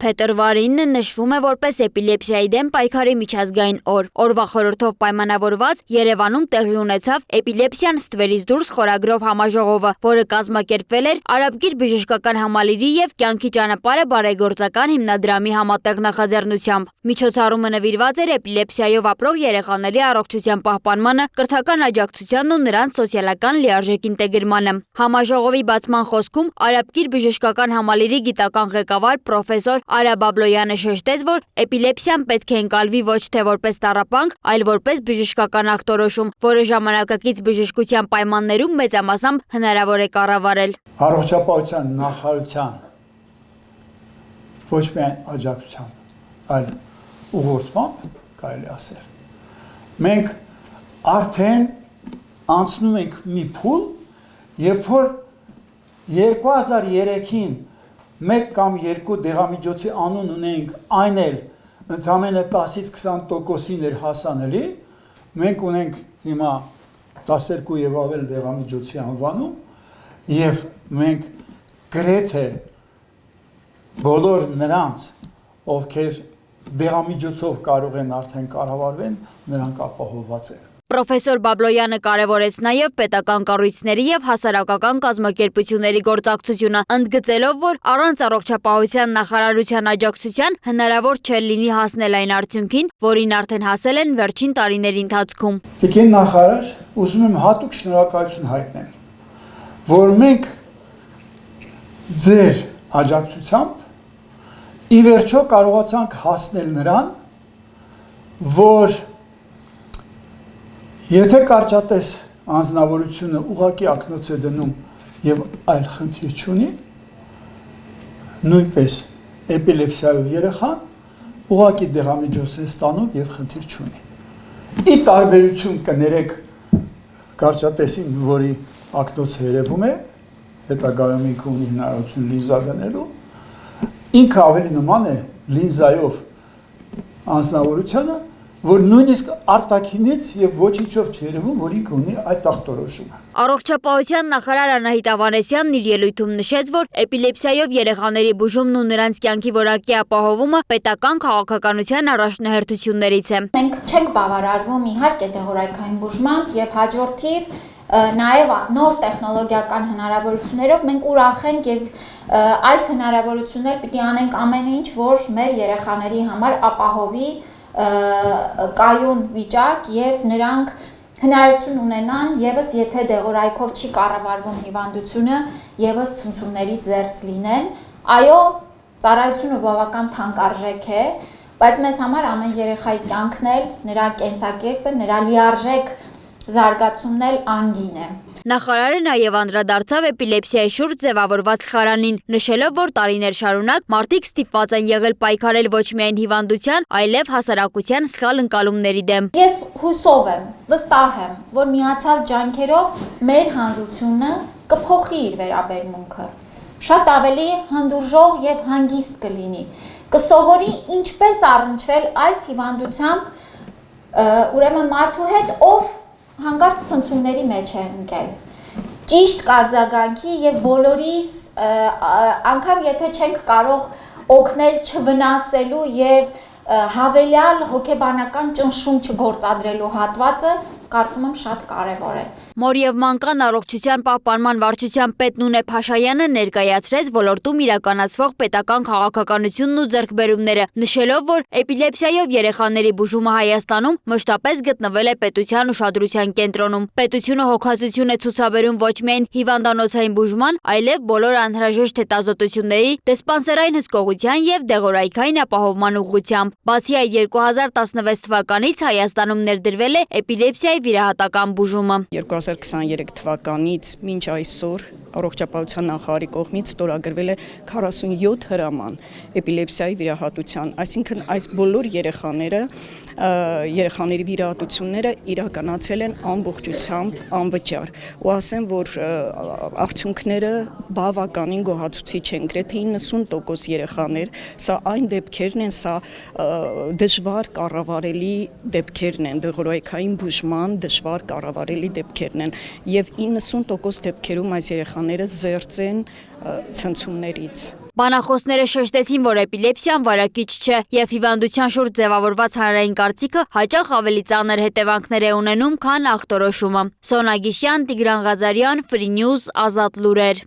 Փետրվարին նշվում է որպես էպիլեպսիայի դեմ պայքարի միջազգային օր։ Օրվա խորհրդով պայմանավորված Երևանում տեղի ունեցավ «Էպիլեպսիան ստվերից դուրս» խորագրով համաժողովը, որը կազմակերպվել էր Արաբկիր բժշկական համալիրի և «Կյանքի ճանապարհը» բարեգործական հիմնադրամի համատեղ նախաձեռնությամբ։ Միջոցառումը նվիրված էր էպիլեպսիայով ապրող երեխաների առողջության պահպանմանը, կրթական աջակցությանն ու նրանց սոցիալական լիարժեք ինտեգրմանը։ Համաժողովի բացման խոսքում Արաբկիր բժշկական համալիրի գիտական ղեկավար պրոֆեսոր Արա Բաբլոյանը շեշտեց, որ էպիլեպսիան պետք է ընկալվի ոչ թե որպես տառապանք, այլ որպես բժշկական ախտորոշում, որը ժամանակակից բժշկության պայմաններում մեծամասամբ հնարավոր է կառավարել։ Առողջապահության նախարարության ոչ միայն աջակցությամբ, այլ ուղղորդմամբ կարելի ասել։ Մենք արդեն անցնում ենք մի փուլ, երբ որ 2003-ին մեկ կամ երկու դեղամիջոցի անուն ունենք, այն էլ ընդամենը 10-ից 20%-ին էր հասանելի, մենք ունենք հիմա 12 եւ ավել դեղամիջոցի անվանում, եւ մենք գրեթե բոլոր նրանց, ովքեր դեղամիջոցով կարող են արդեն կառավարվեն, նրանք ապահովված են։ Պրոֆեսոր Բաբլոյանը կարևորեց նաև պետական կառույցների և հասարակական կազմակերպությունների գործակցությունը, ընդգծելով, որ առանց առողջապահության նախարարության աջակցության հնարավոր չէր լինի հասնել այն արդյունքին, որին արդեն հասել են վերջին տարիների ընթացքում։ Տիկին նախարար, ուզում եմ հատուկ շնորհակալություն հայտնել, որ մենք ձեր աջակցությամբ ի վերջո կարողացանք հասնել նրան, որ եթե կարճատես անձնավորությունը ուղղակի ակնոց է դնում եւ այլ խնդիր չունի, նույնպես էպիլեպսիայով երեխան ուղղակի դեղամիջոց է ստանում եւ խնդիր չունի։ Ի տարբերություն կներեք կարճատեսին, որի ակնոցը երևում է, հետագայում ինքը ունի հնարավորություն լինզա դնելու, ինքը ավելի նման է լինզայով անձնավորությանը, որ նույնիսկ արտաքինից եւ ոչինչով չերևում, որ ինքը ունի այդ ախտորոշումը։ Առողջապահության նախարար Անահիտ Ավանեսյանն իր ելույթում նշեց, որ էպիլեպսիայով երեխաների բուժումն ու նրանց կյանքի որակի ապահովումը պետական քաղաքականության առաջնահերթություններից է։ Մենք չենք բավարարվում իհարկե դեղորայքային բուժմամբ եւ հաջորդիվ նաև նոր տեխնոլոգիական հնարավորություններով մենք ուրախ ենք եւ այս հնարավորություններ պիտի անենք ամեն ինչ, որ մեր երեխաների համար ապահովի կայուն վիճակ եւ նրանք հնարավորություն ունենան եւս եթե դեղորայքով չի կառավարվում հիվանդությունը եւս ցնցումների զերծ լինեն այո ծառայությունը բավական թանկարժեք է բայց մեզ համար ամեն երեխայի կյանքն էլ նրա կենսակերպը նրա լիարժեք զարգացումն էլ անգին է Նախարարը նաև անդրադարձավ էպիլեպսիայի շուրջ ձևավորված խարանին, նշելով, որ տարիներ շարունակ մարդիկ ստիպված են եղել պայքարել ոչ միայն հիվանդության, այլև հասարակության սխալ ընկալումների դեմ։ Ես հուսով եմ, վստահ եմ, որ միացյալ ջանքերով մեր հանրությունը կփոխի իր վերաբերմունքը, շատ ավելի հանդուրժող եւ հանգիստ կլինի, կսովորի ինչպես առնչվել այս հիվանդությամբ ուրեմն մարդու հետ, ով հանկարծ ցնցումների մեջ է ընկել։ Ճիշտ կարձագանքի եւ բոլորիս անգամ եթե չենք կարող օգնել չվնասելու եւ հավելյալ հոգեբանական ճնշում չգործադրելու հատվածը կարծում եմ շատ կարևոր է։ Մոր եւ մանկան առողջության պահպանման վարչության պետ Նունե Փաշայանը ներկայացրեց ոլորտում իրականացվող պետական քաղաքականությունն ու ձեռքբերումները, նշելով, որ էպիլեպսիայով երեխաների բուժումը Հայաստանում մշտապես գտնվել է պետության ուշադրության կենտրոնում։ Պետությունը հոգացություն է ցուցաբերում ոչ միայն հիվանդանոցային բուժման, այլև բոլոր անհրաժեշտ հետազոտությունների, դիսպանսերային հսկողության եւ դեղորայքային ապահովման ուղղությամբ։ Բացի այդ 2016 թվականից Հայաստանում ներդրվել է էպիլեպսիայի վիրահատական բուժումը։ 2023 թվականից մինչ այսօր առողջապահության նախարարի կողմից ստորագրվել է 47 հրաման էպիլեպսիայի վիրահատության, այսինքն այս բոլոր երեխաների վիրահատությունները իրականացել են ամբողջությամբ անվճար ու ասեմ, որ արդյունքները բավականին գոհացուցիչ են, գրեթե 90% երեխաներ, սա այն դեպքերն են, սա դժվար կառավարելի դեպքերն են, դեղորայքային բուժման դժվար կառավարելի դեպքերն են եւ 90% դեպքերում այս երեխաները զերծ են ցնցումներից։ Բանախոսները շեշտեցին, որ էպիլեպսիան վարակիչ չէ եւ հիվանդության շուրջ ձևավորված հանրային կարծիքը հաճախ ավելի ծանր հետևանքներ է ունենում, քան ախտորոշումը։ Սոնա Գիշյան, Տիգրան Ղազարյան, Free News, Ազատ լուրեր։